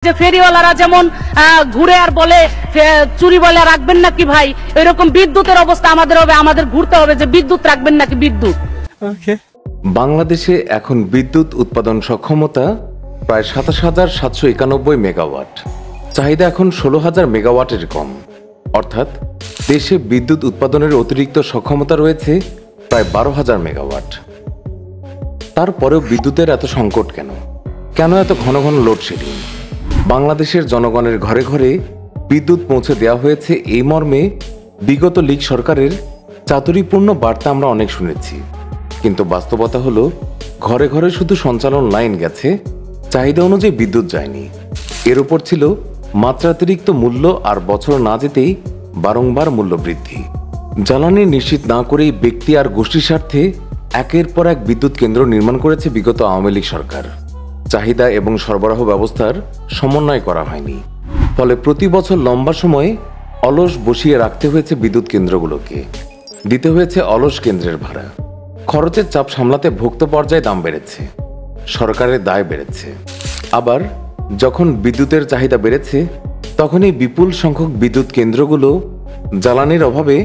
যে ফেরিওয়ালারা যেমন ঘুরে আর বলে চুরি বলে রাখবেন নাকি ভাই, এরকম বিদ্যুতের অবস্থা আমাদের হবে, আমাদের ঘুরতে হবে যে বিদ্যুৎ রাখবেন নাকি বিদ্যুৎ। বাংলাদেশে এখন বিদ্যুৎ উৎপাদন সক্ষমতা প্রায় ২৭,৭৯১ মেগাওয়াট, চাহিদা এখন ১৬,০০০ মেগাওয়াটের কম, অর্থাৎ দেশে বিদ্যুৎ উৎপাদনের অতিরিক্ত সক্ষমতা রয়েছে প্রায় ১২,০০০ মেগাওয়াট। তারপরেও বিদ্যুতের এত সংকট কেন? কেন এত ঘন ঘন লোডশেডিং? বাংলাদেশের জনগণের ঘরে ঘরে বিদ্যুৎ পৌঁছে দেওয়া হয়েছে এই মর্মে বিগত লীগ সরকারের চাতুরীপূর্ণ বার্তা আমরা অনেক শুনেছি, কিন্তু বাস্তবতা হলো ঘরে ঘরে শুধু সঞ্চালন লাইন গেছে, চাহিদা অনুযায়ী বিদ্যুৎ যায়নি। এর উপর ছিল মাত্রাতিরিক্ত মূল্য আর বছর না যেতেই বারংবার মূল্য বৃদ্ধি। জ্বালানি নিশ্চিত না করেই ব্যক্তি আর গোষ্ঠীর স্বার্থে একের পর এক বিদ্যুৎ কেন্দ্র নির্মাণ করেছে বিগত আওয়ামী লীগ সরকার। চাহিদা এবং সরবরাহ ব্যবস্থার সমন্বয় করা হয়নি, ফলে প্রতি বছর লম্বা সময় অলস বসিয়ে রাখতে হয়েছে বিদ্যুৎ কেন্দ্রগুলোকে, দিতে হয়েছে অলস কেন্দ্রের ভাড়া। খরচের চাপ সামলাতে ভোক্তা পর্যায়ে দাম বেড়েছে, সরকারের দায় বেড়েছে। আবার যখন বিদ্যুতের চাহিদা বেড়েছে তখনই বিপুল সংখ্যক বিদ্যুৎ কেন্দ্রগুলো জ্বালানির অভাবে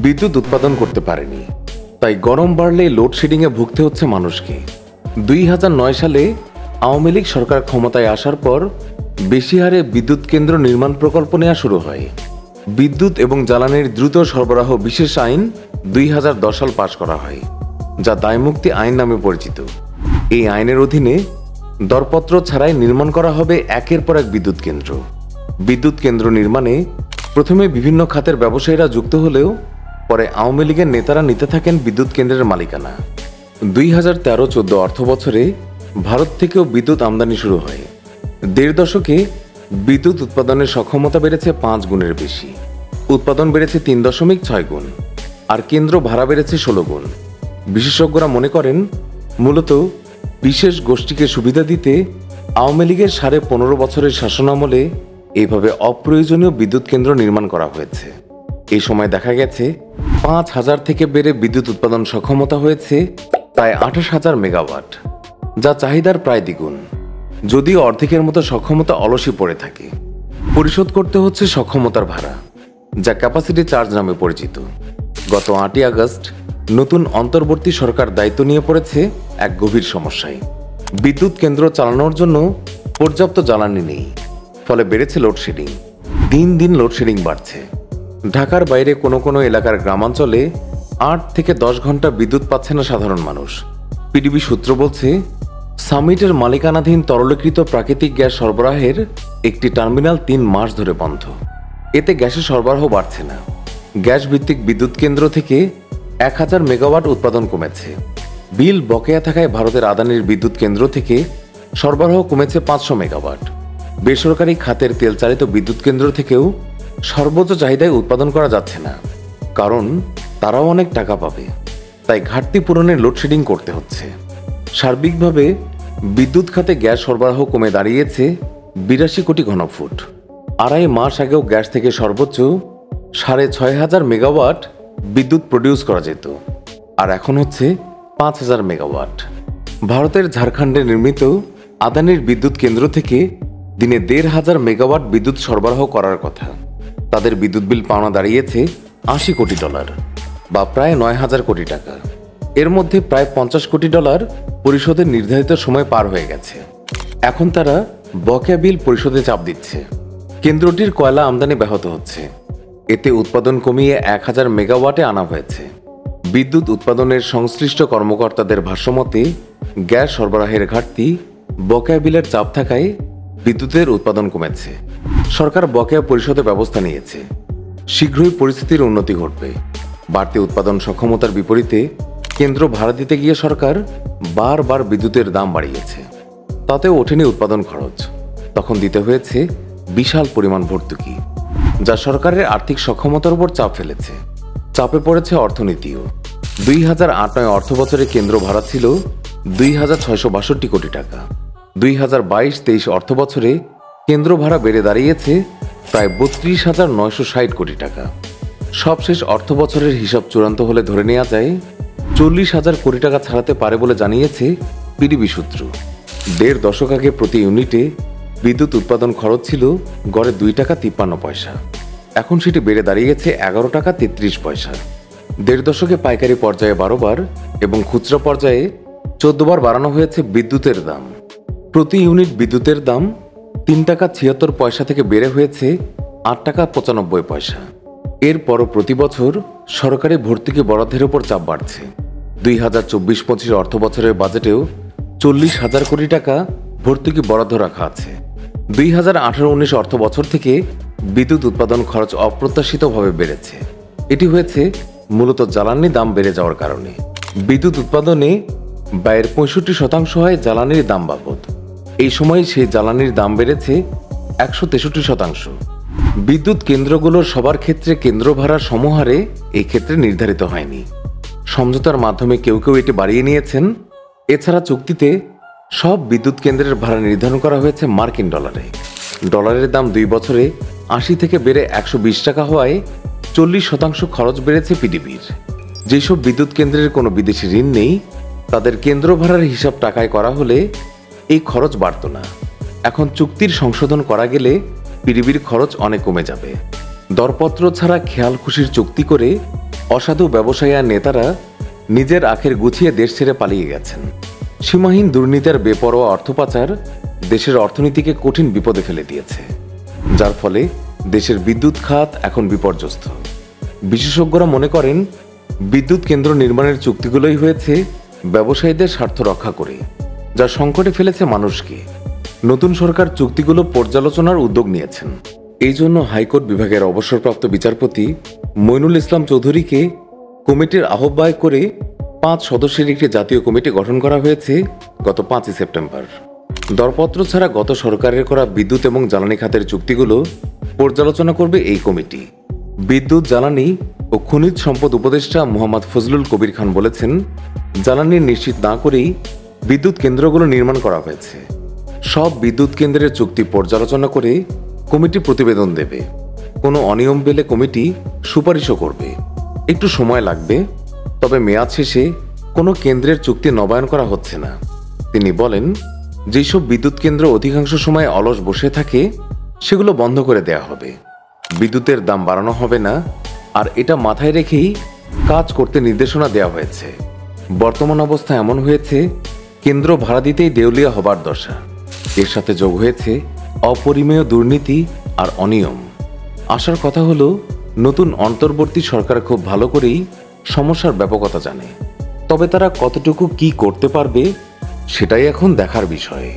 বিদ্যুৎ উৎপাদন করতে পারেনি। তাই গরম বাড়লে লোডশেডিংয়ে ভুগতে হচ্ছে মানুষকে। ২০০৯ সালে আওয়ামী লীগ সরকার ক্ষমতায় আসার পর বেশি হারে বিদ্যুৎ কেন্দ্র নির্মাণ প্রকল্প নেওয়া শুরু হয়। বিদ্যুৎ এবং জ্বালানির দ্রুত সরবরাহ বিশেষ আইন ২০১০ সাল পাশ করা হয়, যা দায়মুক্তি আইন নামে পরিচিত। এই আইনের অধীনে দরপত্র ছাড়াই নির্মাণ করা হবে একের পর এক বিদ্যুৎ কেন্দ্র। বিদ্যুৎ কেন্দ্র নির্মাণে প্রথমে বিভিন্ন খাতের ব্যবসায়ীরা যুক্ত হলেও পরে আওয়ামী লীগের নেতারা নিতে থাকেন বিদ্যুৎ কেন্দ্রের মালিকানা। ২০১৩-১৪ অর্থ বছরে ভারত থেকেও বিদ্যুৎ আমদানি শুরু হয়। দেড় দশকে বিদ্যুৎ উৎপাদনের সক্ষমতা বেড়েছে ৫ গুণের বেশি, উৎপাদন বেড়েছে ৩.৬ গুণ, আর কেন্দ্র ভাড়া বেড়েছে ১৬ গুণ। বিশেষজ্ঞরা মনে করেন মূলত বিশেষ গোষ্ঠীকে সুবিধা দিতে আওয়ামী লীগের ১৫.৫ বছরের শাসনামলে এইভাবে অপ্রয়োজনীয় বিদ্যুৎ কেন্দ্র নির্মাণ করা হয়েছে। এই সময় দেখা গেছে ৫,০০০ থেকে বেড়ে বিদ্যুৎ উৎপাদন সক্ষমতা হয়েছে প্রায় ২৮,০০০ মেগাওয়াট, যা চাহিদার প্রায় দ্বিগুণ। যদিও অর্ধেকের মতো সক্ষমতা অলসই পড়ে থাকে, পরিশোধ করতে হচ্ছে সক্ষমতার ভাড়া, যা ক্যাপাসিটি চার্জ নামে পরিচিত। গত ৮ই আগস্ট নতুন অন্তর্বর্তী সরকার দায়িত্ব নিয়ে পড়েছে এক গভীর সমস্যায়। বিদ্যুৎ কেন্দ্র চালানোর জন্য পর্যাপ্ত জ্বালানি নেই, ফলে বেড়েছে লোডশেডিং। দিন দিন লোডশেডিং বাড়ছে। ঢাকার বাইরে কোনো কোনো এলাকার গ্রামাঞ্চলে ৮ থেকে ১০ ঘন্টা বিদ্যুৎ পাচ্ছে না সাধারণ মানুষ। পিডিবি সূত্র বলছে, সামিটের মালিকানাধীন তরলীকৃত প্রাকৃতিক গ্যাস সরবরাহের একটি টার্মিনাল ৩ মাস ধরে বন্ধ। এতে গ্যাসের সরবরাহ বাড়ছে না। গ্যাস ভিত্তিক বিদ্যুৎ কেন্দ্র থেকে ১,০০০ মেগাওয়াট উৎপাদন কমেছে। বিল বকেয়া থাকায় ভারতের আদানির বিদ্যুৎ কেন্দ্র থেকে সরবরাহ কমেছে ৫০০ মেগাওয়াট। বেসরকারি খাতের তেলচালিত বিদ্যুৎ কেন্দ্র থেকেও সর্বোচ্চ চাহিদায় উৎপাদন করা যাচ্ছে না, কারণ তারাও অনেক টাকা পাবে। তাই ঘাটতি পূরণে লোডশেডিং করতে হচ্ছে। সার্বিকভাবে বিদ্যুৎ খাতে গ্যাস সরবরাহ কমে দাঁড়িয়েছে ৮২ কোটি ঘনফুট। আড়াই মাস আগেও গ্যাস থেকে সর্বোচ্চ ৬,৫০০ মেগাওয়াট বিদ্যুৎ প্রডিউস করা যেত, আর এখন হচ্ছে ৫,০০০ মেগাওয়াট। ভারতের ঝাড়খণ্ডে নির্মিত আদানির বিদ্যুৎ কেন্দ্র থেকে দিনে ১,৫০০ মেগাওয়াট বিদ্যুৎ সরবরাহ করার কথা। তাদের বিদ্যুৎ বিল পাওনা দাঁড়িয়েছে $৮০ কোটি, বা প্রায় ৯,০০০ কোটি টাকা। এর মধ্যে প্রায় $৫০ কোটি পরিশোধের নির্ধারিত সময় পার হয়ে গেছে। এখন তারা বকেয়া বিল পরিশোধে চাপ দিচ্ছে। কেন্দ্রটির কয়লা আমদানি ব্যাহত হচ্ছে। এতে উৎপাদন কমিয়ে ১,০০০ মেগাওয়াটে আনা হয়েছে। বিদ্যুৎ উৎপাদনের সংশ্লিষ্ট কর্মকর্তাদের ভাষ্যমতে গ্যাস সরবরাহের ঘাটতি, বকেয়া বিলের চাপ থাকায় বিদ্যুতের উৎপাদন কমেছে। সরকার বকেয়া পরিশোধে ব্যবস্থা নিয়েছে। শীঘ্রই পরিস্থিতির উন্নতি ঘটবে। বাড়তি উৎপাদন সক্ষমতার বিপরীতে কেন্দ্র ভাড়া দিতে গিয়ে সরকার বারবার বিদ্যুতের দাম বাড়িয়েছে। তাতেও ওঠেনি উৎপাদন খরচ। তখন দিতে হয়েছে বিশাল পরিমাণ ভর্তুকি, যা সরকারের আর্থিক সক্ষমতার উপর চাপ ফেলেছে। চাপে পড়েছে অর্থনীতিও। ২০০৮-৯ অর্থ বছরে কেন্দ্র ভাড়া ছিল ২,৬৬২ কোটি টাকা। ২০২২-২৩ অর্থ বছরে কেন্দ্র ভাড়া বেড়ে দাঁড়িয়েছে প্রায় ৩২,৯৬০ কোটি টাকা। সবশেষ অর্থ বছরের হিসাব চূড়ান্ত হলে ধরে নেওয়া যায় ৪০,০০০ কোটি টাকা ছাড়াতে পারে বলে জানিয়েছে পিডিবি সূত্র। দেড় দশক আগে প্রতি ইউনিটে বিদ্যুৎ উৎপাদন খরচ ছিল গড়ে 2 টাকা 53 পয়সা। এখন সেটি বেড়ে দাঁড়িয়েছে 11 টাকা 33 পয়সা। 1.5 দশকে পাইকারি পর্যায়ে 12 বার এবং খুচরা পর্যায়ে 14 বার বাড়ানো হয়েছে বিদ্যুতের দাম। প্রতি ইউনিট বিদ্যুতের দাম 3 টাকা 76 পয়সা থেকে বেড়ে হয়েছে 8 টাকা 95 পয়সা। এরপরও প্রতি বছর সরকারি ভর্তুকি বরাদ্দের উপর চাপ বাড়ছে। 2024-25 অর্থ বছরের বাজেটেও 40,000 কোটি টাকা ভর্তুকি বরাদ্দ রাখা আছে। 2018-19 অর্থ বছর থেকে বিদ্যুৎ উৎপাদন খরচ অপ্রত্যাশিতভাবে বেড়েছে। এটি হয়েছে মূলত জ্বালানি দাম বেড়ে যাওয়ার কারণে। বিদ্যুৎ উৎপাদনে ব্যয়ের 65% হয় জ্বালানির দাম বাবদ। এই সময় সেই জ্বালানির দাম বেড়েছে 163%। বিদ্যুৎ কেন্দ্রগুলোর সবার ক্ষেত্রে কেন্দ্র ভাড়ার সমহারে এই ক্ষেত্রে নির্ধারিত হয়নি। সমঝোতার মাধ্যমে কেউ কেউ এটি বাড়িয়ে নিয়েছেন। এছাড়া চুক্তিতে সব বিদ্যুৎ কেন্দ্রের ভাড়া নির্ধারণ করা হয়েছে মার্কিন ডলারে। ডলারের দাম 2 বছরে 80 থেকে বেড়ে 120 টাকা হওয়ায় 40% খরচ বেড়েছে পিডিবির। যেসব বিদ্যুৎ কেন্দ্রের কোনো বিদেশি ঋণ নেই তাদের কেন্দ্র ভাড়ার হিসাব টাকায় করা হলে এই খরচ বাড়ত না। এখন চুক্তির সংশোধন করা গেলে পিডিবির খরচ অনেক কমে যাবে। দরপত্র ছাড়া খেয়াল খুশির চুক্তি করে অসাধু ব্যবসায়ী আর নেতারা নিজের আখের গুছিয়ে দেশ ছেড়ে পালিয়ে গেছেন। সীমাহীন দুর্নীতির বেপরোয়া অর্থ পাচার দেশের অর্থনীতিকে কঠিন বিপদে ফেলে দিয়েছে, যার ফলে দেশের বিদ্যুৎ খাত এখন বিপর্যস্ত। বিশেষজ্ঞরা মনে করেন বিদ্যুৎ কেন্দ্র নির্মাণের চুক্তিগুলোই হয়েছে ব্যবসায়ীদের স্বার্থ রক্ষা করে, যা সংকটে ফেলেছে মানুষকে। নতুন সরকার চুক্তিগুলো পর্যালোচনার উদ্যোগ নিয়েছেন। এই জন্য হাইকোর্ট বিভাগের অবসরপ্রাপ্ত বিচারপতি মইনুল ইসলাম চৌধুরীকে কমিটির আহ্বায়ক করে 5 সদস্যের একটি জাতীয় কমিটি গঠন করা হয়েছে গত 5 সেপ্টেম্বর। দরপত্র ছাড়া গত সরকারের করা বিদ্যুৎ এবং জ্বালানি খাতের চুক্তিগুলো পর্যালোচনা করবে এই কমিটি। বিদ্যুৎ, জ্বালানি ও খনিজ সম্পদ উপদেষ্টা মোহাম্মদ ফজলুল কবির খান বলেছেন, জ্বালানি নিশ্চিত না করেই বিদ্যুৎ কেন্দ্রগুলো নির্মাণ করা হয়েছে। সব বিদ্যুৎ কেন্দ্রের চুক্তি পর্যালোচনা করে কমিটি প্রতিবেদন দেবে। কোনো অনিয়ম পেলে কমিটি সুপারিশও করবে। একটু সময় লাগবে, তবে মেয়াদ শেষে কোনো কেন্দ্রের চুক্তি নবায়ন করা হচ্ছে না। তিনি বলেন, যেসব বিদ্যুৎ কেন্দ্র অধিকাংশ সময় অলস বসে থাকে সেগুলো বন্ধ করে দেয়া হবে। বিদ্যুতের দাম বাড়ানো হবে না, আর এটা মাথায় রেখেই কাজ করতে নির্দেশনা দেওয়া হয়েছে। বর্তমান অবস্থা এমন হয়েছে কেন্দ্র ভাড়া দিতেই দেউলিয়া হবার দশা। এর সাথে যোগ হয়েছে অপরিমেয় দুর্নীতি আর অনিয়ম। আশার কথা হলো নতুন অন্তর্বর্তী সরকার খুব ভালো করেই সমস্যার ব্যাপকতা জানে, তবে তারা কতটুকু কি করতে পারবে সেটাই এখন দেখার বিষয়।